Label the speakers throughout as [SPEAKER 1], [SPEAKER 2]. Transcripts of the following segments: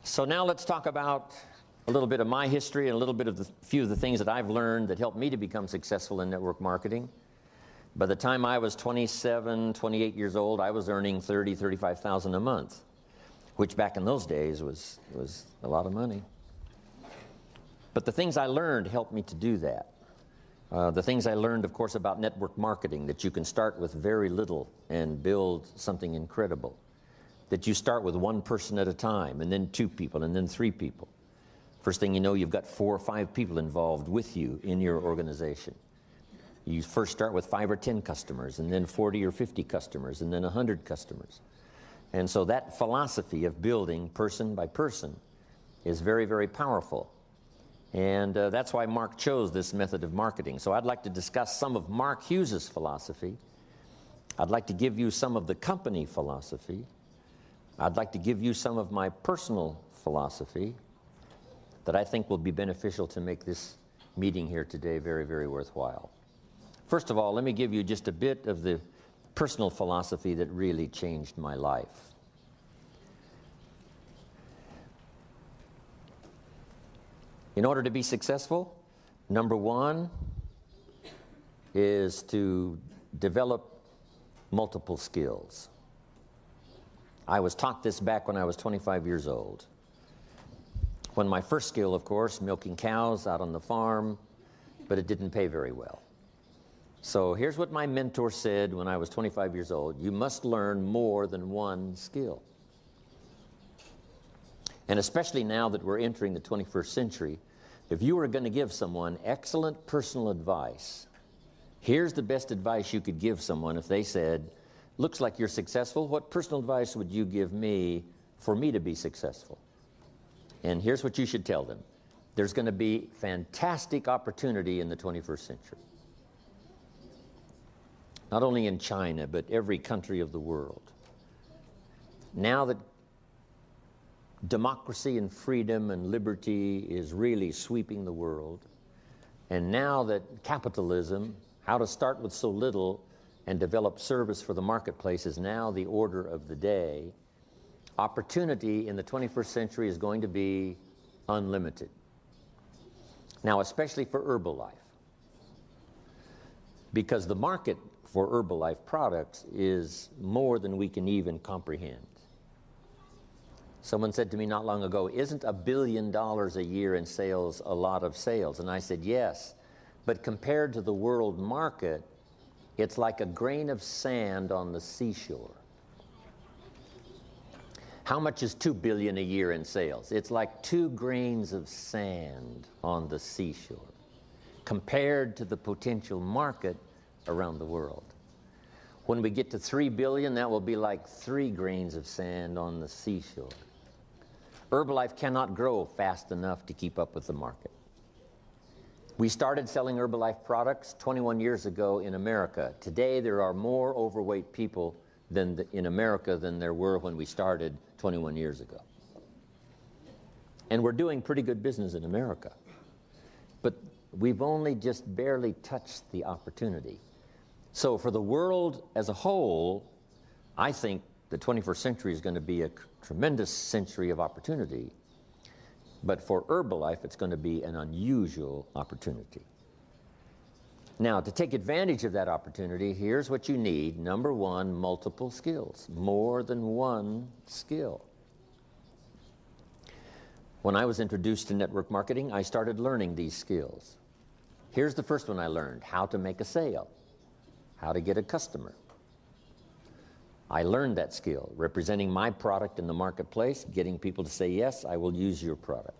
[SPEAKER 1] So now let's talk about a little bit of my history and a little bit of the few of the things that I've learned that helped me to become successful in network marketing. By the time I was 27, 28 years old, I was earning $30,000, $35,000 a month, which back in those days was a lot of money. But the things I learned helped me to do that. The things I learned, of course, about network marketing, that you can start with very little and build something incredible. That you start with one person at a time, and then 2 people, and then 3 people. First thing you know, you've got 4 or 5 people involved with you in your organization. You first start with 5 or 10 customers, and then 40 or 50 customers, and then 100 customers. And so that philosophy of building person by person is very, very powerful. And that's why Mark chose this method of marketing. So I'd like to discuss some of Mark Hughes's philosophy. I'd like to give you some of the company philosophy. I'd like to give you some of my personal philosophy that I think will be beneficial to make this meeting here today very, very worthwhile. First of all, let me give you just a bit of the personal philosophy that really changed my life. In order to be successful, number 1 is to develop multiple skills. I was taught this back when I was 25 years old. When my first skill, of course, milking cows out on the farm, but it didn't pay very well. So here's what my mentor said when I was 25 years old: you must learn more than one skill. And especially now that we're entering the 21st century, if you were going to give someone excellent personal advice, here's the best advice you could give someone if they said, looks like you're successful, what personal advice would you give me for me to be successful? And here's what you should tell them: there's going to be fantastic opportunity in the 21st century. Not only in China, but every country of the world. Now that democracy and freedom and liberty is really sweeping the world, and now that capitalism, how to start with so little and develop service for the marketplace, is now the order of the day, opportunity in the 21st century is going to be unlimited. Now, especially for Herbalife, because the market for Herbalife products is more than we can even comprehend. Someone said to me not long ago, isn't $1 billion a year in sales a lot of sales? And I said, yes, but compared to the world market, it's like a grain of sand on the seashore. How much is $2 billion a year in sales? It's like 2 grains of sand on the seashore compared to the potential market around the world. When we get to 3 billion, that will be like 3 grains of sand on the seashore. Herbalife cannot grow fast enough to keep up with the market. We started selling Herbalife products 21 years ago in America. Today, there are more overweight people in America than there were when we started 21 years ago. And we're doing pretty good business in America. But we've only just barely touched the opportunity. So for the world as a whole, I think the 21st century is going to be a tremendous century of opportunity. But for Herbalife, it's going to be an unusual opportunity. Now, to take advantage of that opportunity, here's what you need. Number 1, multiple skills. More than one skill. When I was introduced to network marketing, I started learning these skills. Here's the first one I learned: how to make a sale, how to get a customer. I learned that skill, representing my product in the marketplace, getting people to say, yes, I will use your product.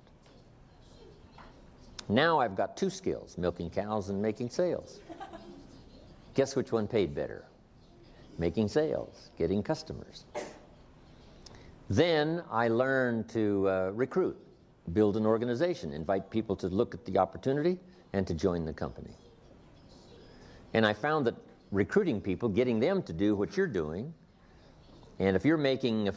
[SPEAKER 1] Now I've got 2 skills, milking cows and making sales. Guess which one paid better? Making sales, getting customers. Then I learned to recruit, build an organization, invite people to look at the opportunity and to join the company. And I found that recruiting people, getting them to do what you're doing, and if you're making an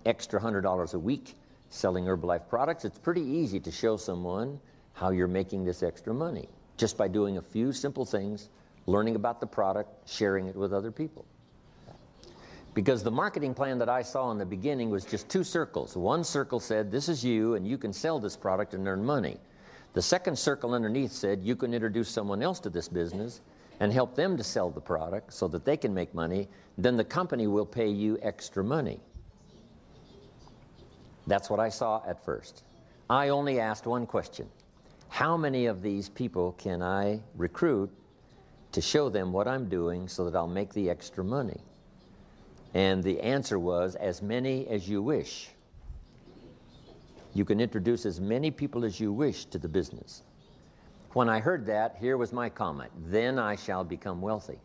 [SPEAKER 1] extra $100 a week selling Herbalife products, it's pretty easy to show someone how you're making this extra money, just by doing a few simple things, learning about the product, sharing it with other people. Because the marketing plan that I saw in the beginning was just two circles. One circle said, this is you, and you can sell this product and earn money. The second circle underneath said, you can introduce someone else to this business and help them to sell the product so that they can make money. Then the company will pay you extra money. That's what I saw at first. I only asked one question. How many of these people can I recruit to show them what I'm doing so that I'll make the extra money? And the answer was, as many as you wish. You can introduce as many people as you wish to the business. When I heard that, here was my comment: then I shall become wealthy.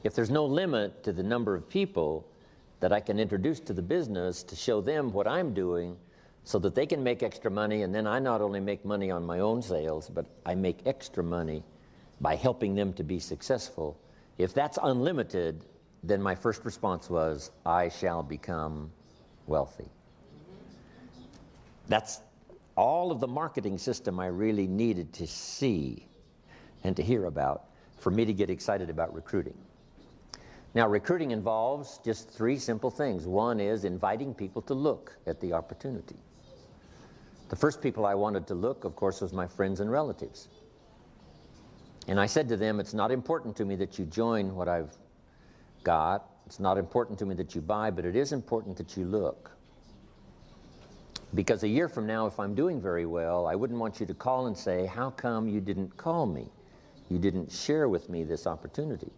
[SPEAKER 1] If there's no limit to the number of people that I can introduce to the business to show them what I'm doing so that they can make extra money, and then I not only make money on my own sales, but I make extra money by helping them to be successful. If that's unlimited, then my first response was, I shall become wealthy. That's all of the marketing system I really needed to see and to hear about for me to get excited about recruiting. Now, recruiting involves just three simple things. One is inviting people to look at the opportunity. The first people I wanted to look, of course, was my friends and relatives. And I said to them, it's not important to me that you join what I've got. It's not important to me that you buy, but it is important that you look. Because a year from now, if I'm doing very well, I wouldn't want you to call and say, how come you didn't call me? You didn't share with me this opportunity.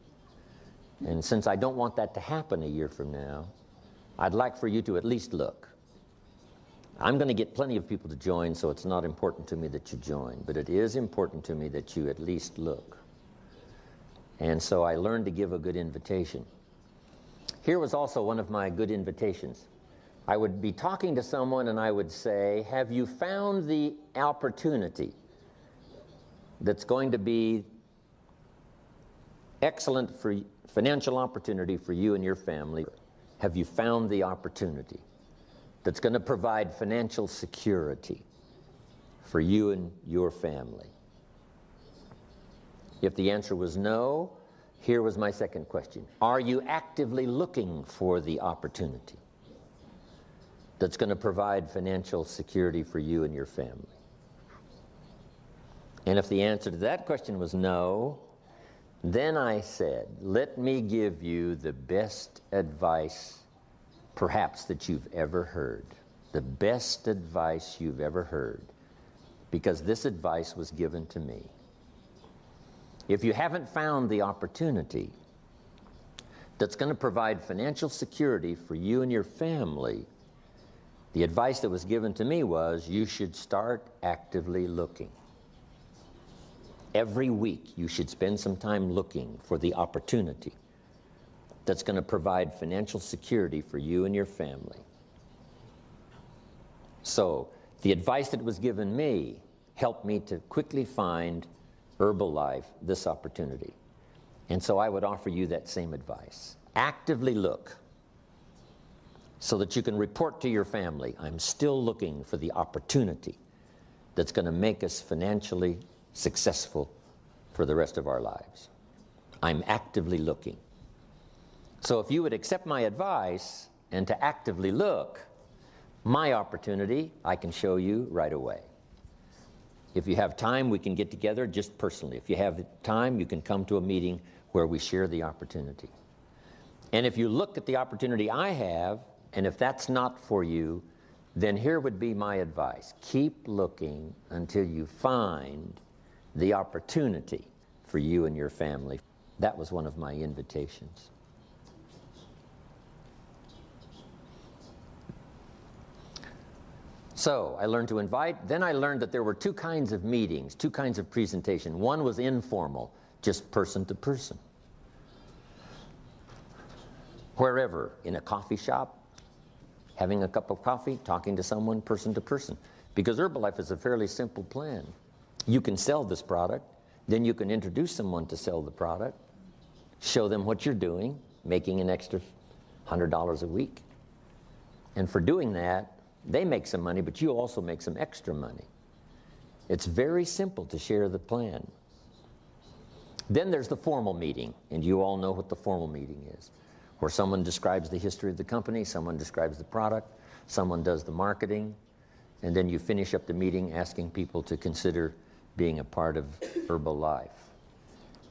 [SPEAKER 1] And since I don't want that to happen a year from now, I'd like for you to at least look. I'm going to get plenty of people to join, so it's not important to me that you join, but it is important to me that you at least look. And so I learned to give a good invitation. Here was also one of my good invitations. I would be talking to someone and I would say, have you found the opportunity that's going to be excellent for financial opportunity for you and your family? Have you found the opportunity that's going to provide financial security for you and your family? If the answer was no, here was my second question. Are you actively looking for the opportunity that's going to provide financial security for you and your family? And if the answer to that question was no, then I said, let me give you the best advice perhaps that you've ever heard. The best advice you've ever heard, because this advice was given to me. If you haven't found the opportunity that's going to provide financial security for you and your family, the advice that was given to me was you should start actively looking. Every week you should spend some time looking for the opportunity that's going to provide financial security for you and your family. So the advice that was given me helped me to quickly find Herbalife this opportunity. And so I would offer you that same advice. Actively look so that you can report to your family, I'm still looking for the opportunity that's going to make us financially successful for the rest of our lives. I'm actively looking. So if you would accept my advice and to actively look, my opportunity I can show you right away. If you have time, we can get together just personally. If you have time, you can come to a meeting where we share the opportunity. And if you look at the opportunity I have, and if that's not for you, then here would be my advice. Keep looking until you find the opportunity for you and your family. That was one of my invitations. So I learned to invite. Then I learned that there were two kinds of meetings, two kinds of presentation. One was informal, just person to person. Wherever, in a coffee shop, having a cup of coffee, talking to someone person to person. Because Herbalife is a fairly simple plan. You can sell this product, then you can introduce someone to sell the product, show them what you're doing, making an extra $100 a week. And for doing that, they make some money, but you also make some extra money. It's very simple to share the plan. Then there's the formal meeting, and you all know what the formal meeting is, where someone describes the history of the company, someone describes the product, someone does the marketing, and then you finish up the meeting asking people to consider being a part of Herbalife.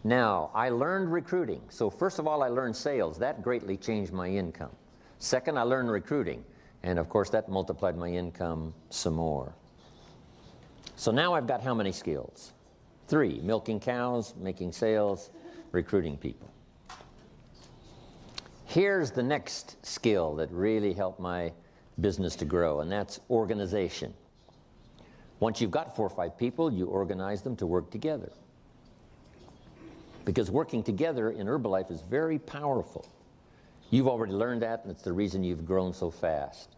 [SPEAKER 1] Now, I learned recruiting. So first of all, I learned sales. That greatly changed my income. Second, I learned recruiting. And of course, that multiplied my income some more. So now I've got how many skills? 3, milking cows, making sales, recruiting people. Here's the next skill that really helped my business to grow, and that's organization. Once you've got 4 or 5 people, you organize them to work together. Because working together in Herbalife is very powerful. You've already learned that, and it's the reason you've grown so fast.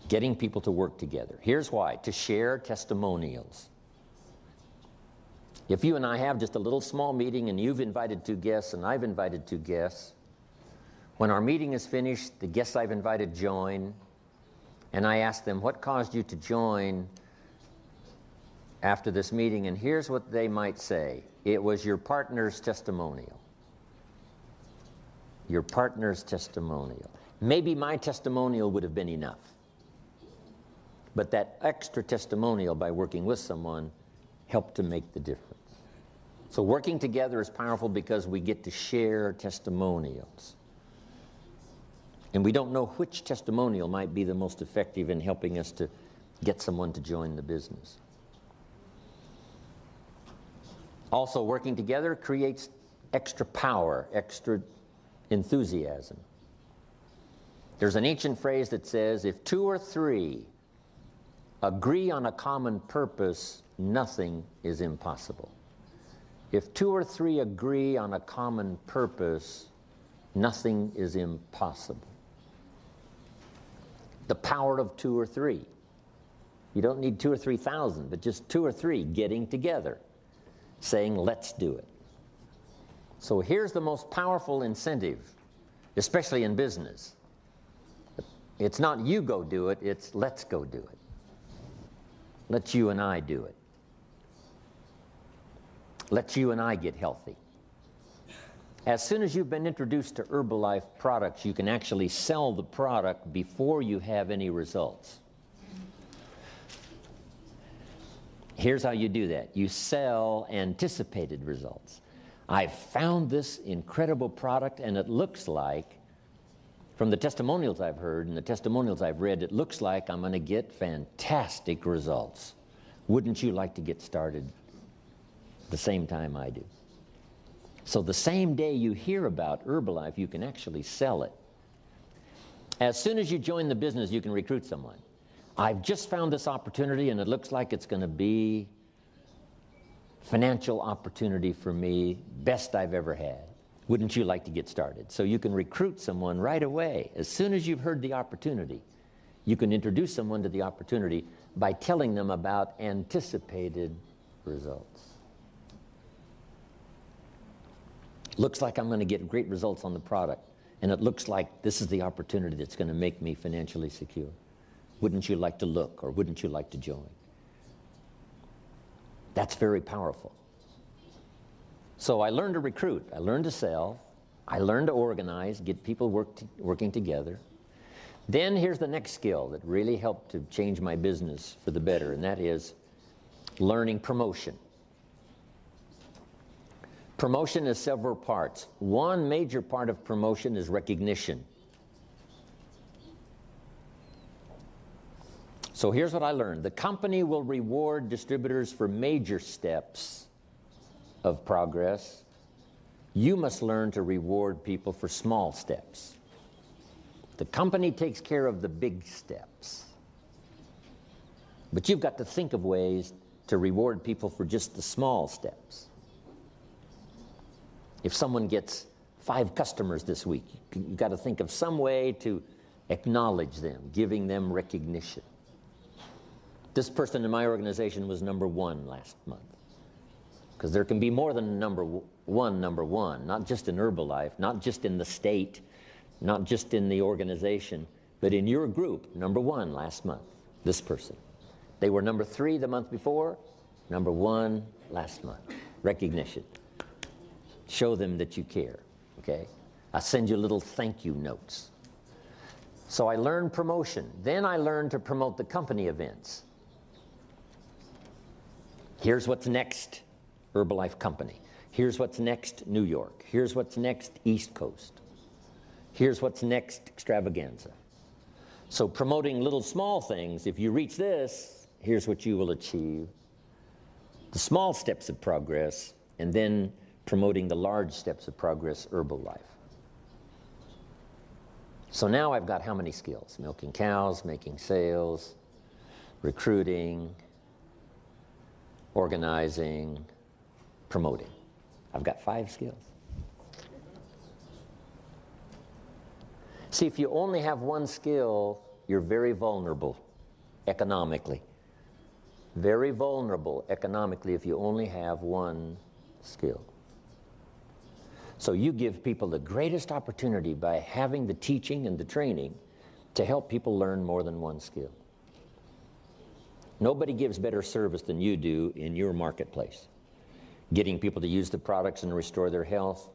[SPEAKER 1] Getting people to work together. Here's why: to share testimonials. If you and I have just a little small meeting and you've invited 2 guests and I've invited 2 guests, when our meeting is finished, the guests I've invited join, and I ask them, what caused you to join after this meeting? And here's what they might say: it was your partner's testimonial. Your partner's testimonial. Maybe my testimonial would have been enough, but that extra testimonial by working with someone helped to make the difference. So working together is powerful because we get to share testimonials. And we don't know which testimonial might be the most effective in helping us to get someone to join the business. Also, working together creates extra power, extra enthusiasm. There's an ancient phrase that says, if 2 or 3 agree on a common purpose, nothing is impossible. If 2 or 3 agree on a common purpose, nothing is impossible. The power of 2 or 3. You don't need 2 or 3,000, but just 2 or 3 getting together, saying, let's do it. So here's the most powerful incentive, especially in business. It's not you go do it, it's let's go do it. Let you and I do it. Let you and I get healthy. As soon as you've been introduced to Herbalife products, you can actually sell the product before you have any results. Here's how you do that. You sell anticipated results. I've found this incredible product, and it looks like, from the testimonials I've heard and the testimonials I've read, it looks like I'm going to get fantastic results. Wouldn't you like to get started the same time I do? So the same day you hear about Herbalife, you can actually sell it. As soon as you join the business, you can recruit someone. I've just found this opportunity, and it looks like it's going to be financial opportunity for me, best I've ever had. Wouldn't you like to get started? So you can recruit someone right away. As soon as you've heard the opportunity, you can introduce someone to the opportunity by telling them about anticipated results. Looks like I'm going to get great results on the product, and it looks like this is the opportunity that's going to make me financially secure. Wouldn't you like to look, or wouldn't you like to join? That's very powerful. So I learned to recruit, I learned to sell, I learned to organize, get people working together. Then here's the next skill that really helped to change my business for the better, and that is learning promotion. Promotion is several parts. One major part of promotion is recognition. So here's what I learned. The company will reward distributors for major steps of progress. You must learn to reward people for small steps. The company takes care of the big steps. But you've got to think of ways to reward people for just the small steps. If someone gets 5 customers this week, you've got to think of some way to acknowledge them, giving them recognition. This person in my organization was number 1 last month. Because there can be more than number one, not just in Herbalife, not just in the state, not just in the organization, but in your group, number 1 last month, this person. They were number 3 the month before, number 1 last month. Recognition. Show them that you care, okay? I send you little thank you notes. So I learned promotion. Then I learned to promote the company events. Here's what's next, Herbalife Company. Here's what's next, New York. Here's what's next, East Coast. Here's what's next, extravaganza. So promoting little small things, if you reach this, here's what you will achieve. The small steps of progress, and then promoting the large steps of progress, Herbalife. So now I've got how many skills? Milking cows, making sales, recruiting, organizing, promoting. I've got 5 skills. See, if you only have one skill, you're very vulnerable economically. Very vulnerable economically if you only have one skill. So you give people the greatest opportunity by having the teaching and the training to help people learn more than one skill. Nobody gives better service than you do in your marketplace. Getting people to use the products and restore their health,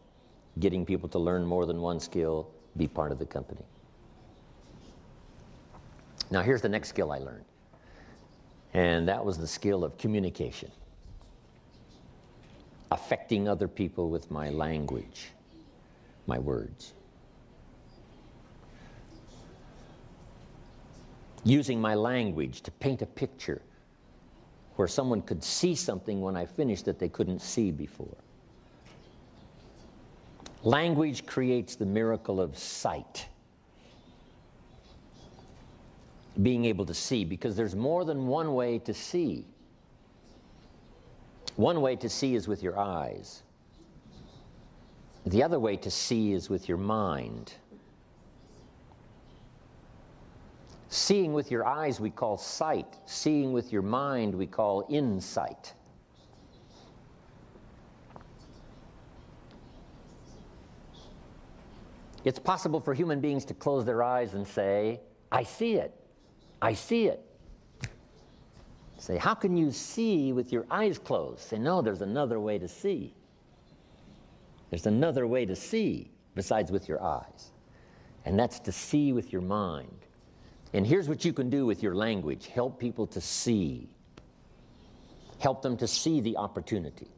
[SPEAKER 1] getting people to learn more than one skill, be part of the company. Now here's the next skill I learned, and that was the skill of communication. Affecting other people with my language, my words. Using my language to paint a picture where someone could see something when I finished that they couldn't see before. Language creates the miracle of sight. Being able to see, because there's more than one way to see. One way to see is with your eyes. The other way to see is with your mind. Seeing with your eyes we call sight. Seeing with your mind we call insight. It's possible for human beings to close their eyes and say, I see it. I see it. Say, how can you see with your eyes closed? Say, no, there's another way to see. There's another way to see besides with your eyes. And that's to see with your mind. And here's what you can do with your language. Help people to see. Help them to see the opportunity.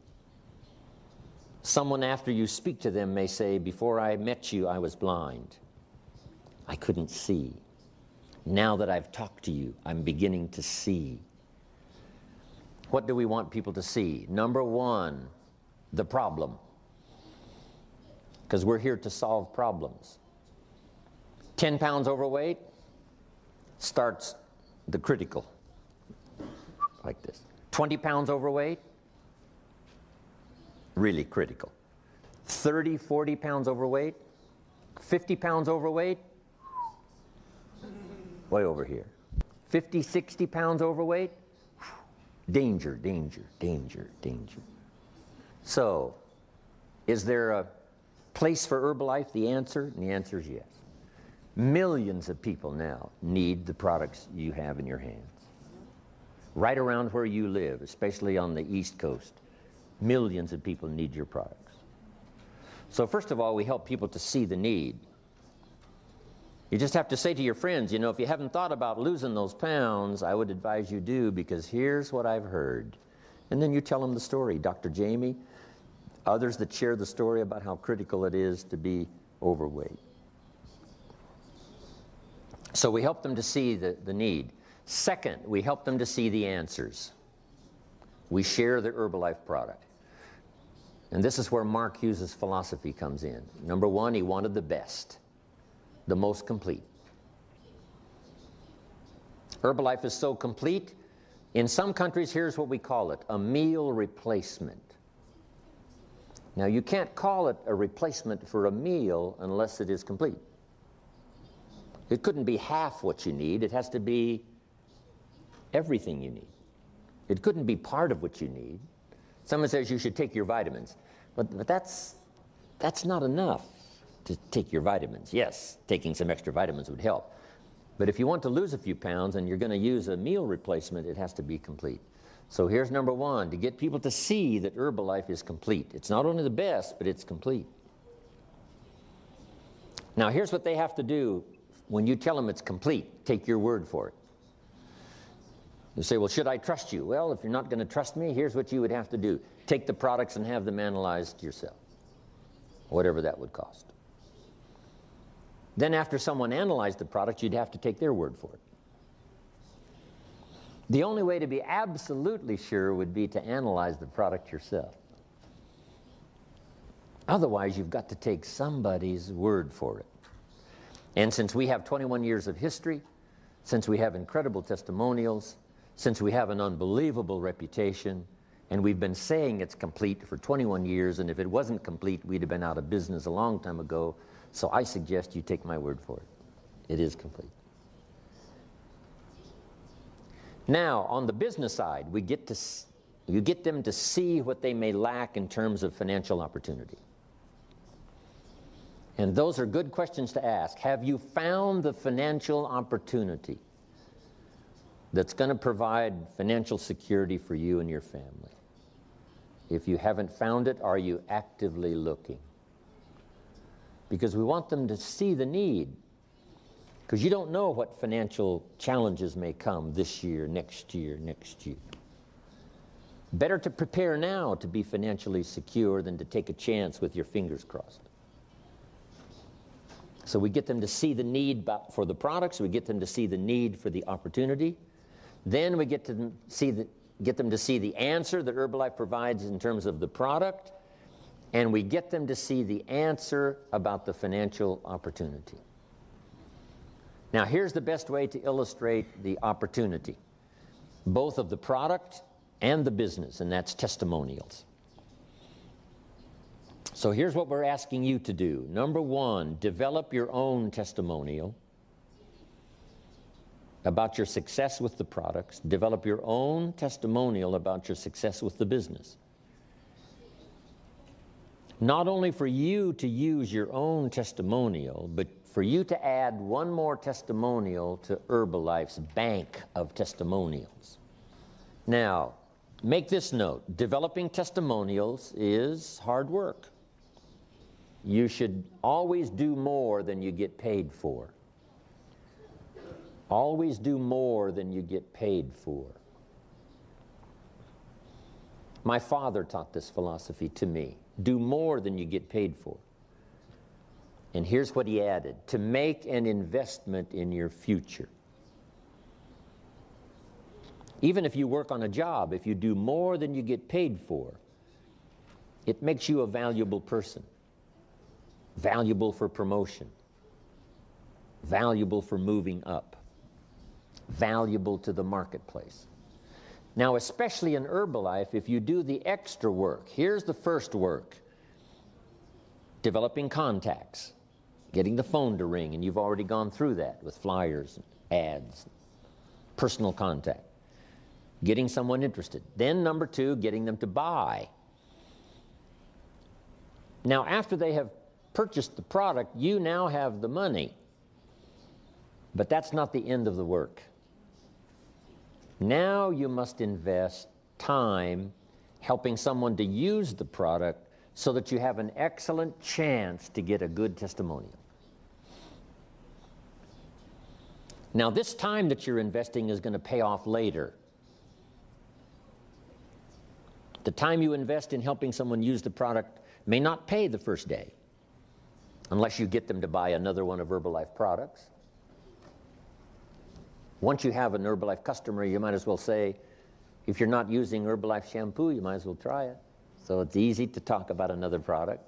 [SPEAKER 1] Someone after you speak to them may say, before I met you, I was blind. I couldn't see. Now that I've talked to you, I'm beginning to see. What do we want people to see? Number one, the problem. Because we're here to solve problems. 10 pounds overweight starts the critical, like this. 20 pounds overweight, really critical. 30, 40 pounds overweight, 50 pounds overweight, way over here. 50, 60 pounds overweight, danger, danger, danger, danger. So, is there a place for Herbalife? The answer, and the answer is yes. Millions of people now need the products you have in your hands. Right around where you live, especially on the East Coast, millions of people need your products. So first of all, we help people to see the need. You just have to say to your friends, you know, if you haven't thought about losing those pounds, I would advise you do, because here's what I've heard. And then you tell them the story. Dr. Jamie, others that share the story about how critical it is to be overweight. So we help them to see the need. Second, we help them to see the answers. We share the Herbalife product. And this is where Mark Hughes' philosophy comes in. Number one, he wanted the best, the most complete. Herbalife is so complete, in some countries, here's what we call it, a meal replacement. Now, you can't call it a replacement for a meal unless it is complete. It couldn't be half what you need. It has to be everything you need. It couldn't be part of what you need. Someone says you should take your vitamins, but that's not enough to take your vitamins. Yes, taking some extra vitamins would help. But if you want to lose a few pounds and you're going to use a meal replacement, it has to be complete. So here's number one, to get people to see that Herbalife is complete. It's not only the best, but it's complete. Now, here's what they have to do when you tell them it's complete. Take your word for it. You say, well, should I trust you? Well, if you're not going to trust me, here's what you would have to do. Take the products and have them analyzed yourself, whatever that would cost. Then after someone analyzed the product, you'd have to take their word for it. The only way to be absolutely sure would be to analyze the product yourself. Otherwise, you've got to take somebody's word for it. And since we have 21 years of history, since we have incredible testimonials, since we have an unbelievable reputation, and we've been saying it's complete for 21 years, and if it wasn't complete, we'd have been out of business a long time ago. So I suggest you take my word for it. It is complete. Now, on the business side, you get them to see what they may lack in terms of financial opportunity. And those are good questions to ask. Have you found the financial opportunity that's going to provide financial security for you and your family? If you haven't found it, are you actively looking? Because we want them to see the need. Because you don't know what financial challenges may come this year, next year, next year. Better to prepare now to be financially secure than to take a chance with your fingers crossed. So we get them to see the need for the products, we get them to see the need for the opportunity. Then we get them to see the answer that Herbalife provides in terms of the product, and we get them to see the answer about the financial opportunity. Now, here's the best way to illustrate the opportunity, both of the product and the business, and that's testimonials. So here's what we're asking you to do. Number one, develop your own testimonial about your success with the products. Develop your own testimonial about your success with the business. Not only for you to use your own testimonial, but for you to add one more testimonial to Herbalife's bank of testimonials. Now, make this note. Developing testimonials is hard work. You should always do more than you get paid for. Always do more than you get paid for. My father taught this philosophy to me. Do more than you get paid for. And here's what he added: to make an investment in your future. Even if you work on a job, if you do more than you get paid for, it makes you a valuable person. Valuable for promotion. Valuable for moving up. Valuable to the marketplace. Now, especially in Herbalife, if you do the extra work, here's the first work. Developing contacts. Getting the phone to ring, and you've already gone through that with flyers, ads, personal contact. Getting someone interested. Then number two, getting them to buy. Now, after they have purchased the product, you now have the money. But that's not the end of the work. Now you must invest time helping someone to use the product so that you have an excellent chance to get a good testimonial. Now, this time that you're investing is going to pay off later. The time you invest in helping someone use the product may not pay the first day, unless you get them to buy another one of Herbalife products. Once you have an Herbalife customer, you might as well say, if you're not using Herbalife shampoo, you might as well try it. So it's easy to talk about another product.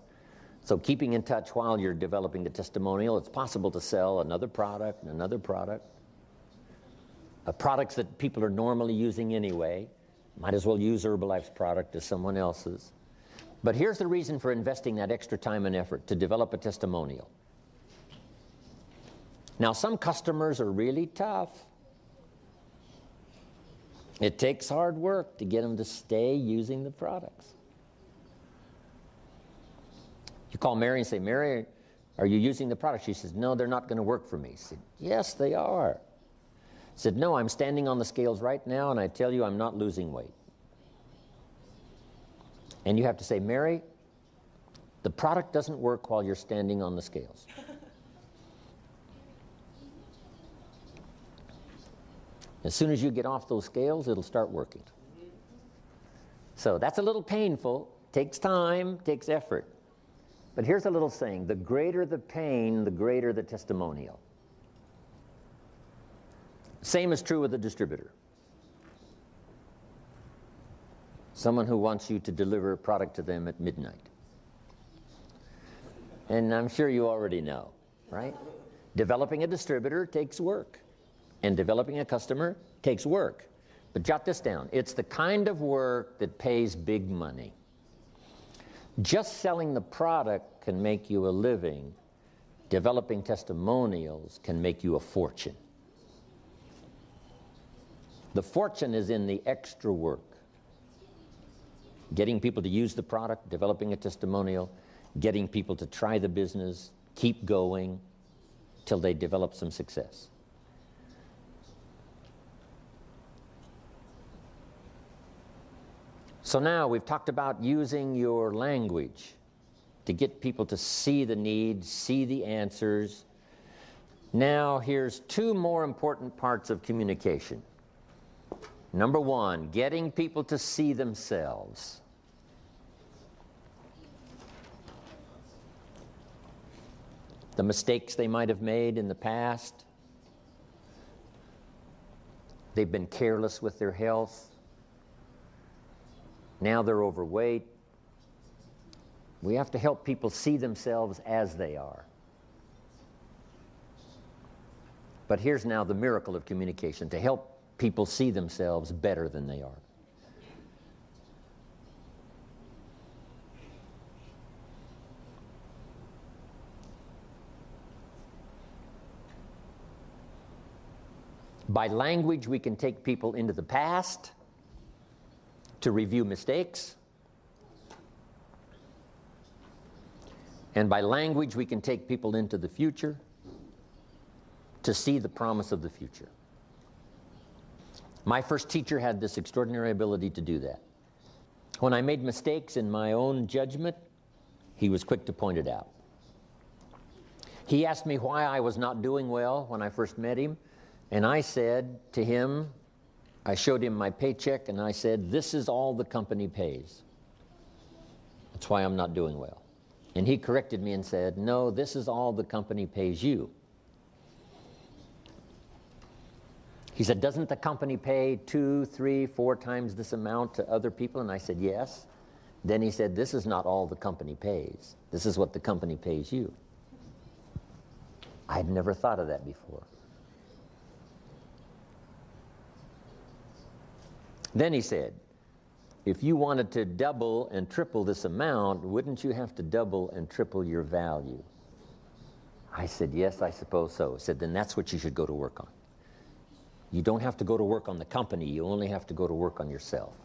[SPEAKER 1] So keeping in touch while you're developing the testimonial, it's possible to sell another product and another product. Products that people are normally using anyway. Might as well use Herbalife's product as someone else's. But here's the reason for investing that extra time and effort, to develop a testimonial. Now, some customers are really tough. It takes hard work to get them to stay using the products. You call Mary and say, Mary, are you using the product? She says, no, they're not going to work for me. He said, yes, they are. He said, no, I'm standing on the scales right now, and I tell you I'm not losing weight. And you have to say, Mary, the product doesn't work while you're standing on the scales. As soon as you get off those scales, it'll start working. So that's a little painful, takes time, takes effort. But here's a little saying: the greater the pain, the greater the testimonial. Same is true with a distributor. Someone who wants you to deliver a product to them at midnight. And I'm sure you already know, right? Developing a distributor takes work, and developing a customer takes work. But jot this down: it's the kind of work that pays big money. Just selling the product can make you a living. Developing testimonials can make you a fortune. The fortune is in the extra work. Getting people to use the product, developing a testimonial, getting people to try the business, keep going till they develop some success. So now we've talked about using your language to get people to see the need, see the answers. Now here's two more important parts of communication. Number one, getting people to see themselves. The mistakes they might have made in the past. They've been careless with their health. Now they're overweight. We have to help people see themselves as they are. But here's now the miracle of communication: to help people see themselves better than they are. By language, we can take people into the past to review mistakes. And by language, we can take people into the future to see the promise of the future. My first teacher had this extraordinary ability to do that. When I made mistakes in my own judgment, he was quick to point it out. He asked me why I was not doing well when I first met him, and I said to him, I showed him my paycheck, and I said, "This is all the company pays. That's why I'm not doing well." And he corrected me and said, "No, this is all the company pays you." He said, "Doesn't the company pay 2, 3, 4 times this amount to other people?" And I said, "Yes." Then he said, "This is not all the company pays. This is what the company pays you." I'd never thought of that before. Then he said, "If you wanted to double and triple this amount, wouldn't you have to double and triple your value?" I said, "Yes, I suppose so." He said, "Then that's what you should go to work on. You don't have to go to work on the company, you only have to go to work on yourself."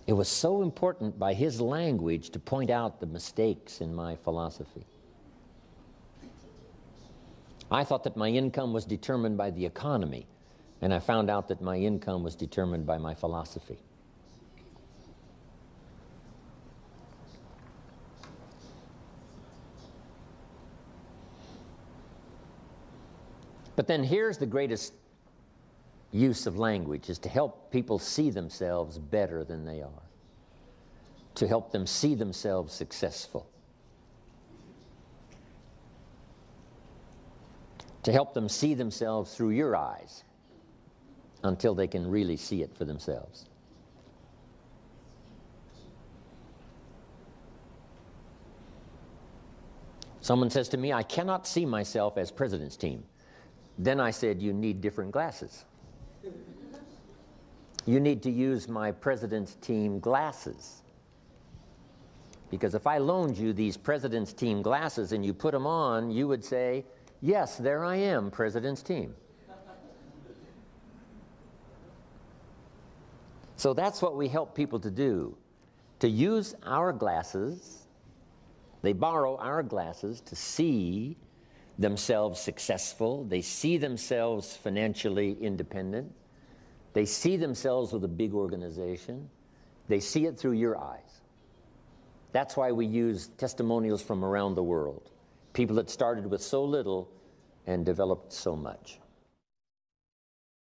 [SPEAKER 1] It was so important by his language to point out the mistakes in my philosophy. I thought that my income was determined by the economy, and I found out that my income was determined by my philosophy. But then here's the greatest use of language, is to help people see themselves better than they are, to help them see themselves successful, to help them see themselves through your eyes until they can really see it for themselves. Someone says to me, "I cannot see myself as president's team." Then I said, "You need different glasses. You need to use my president's team glasses. Because if I loaned you these president's team glasses and you put them on, you would say, 'Yes, there I am, president's team.'" So that's what we help people to do, to use our glasses. They borrow our glasses to see themselves successful. They see themselves financially independent. They see themselves with a big organization. They see it through your eyes. That's why we use testimonials from around the world. People that started with so little and developed so much.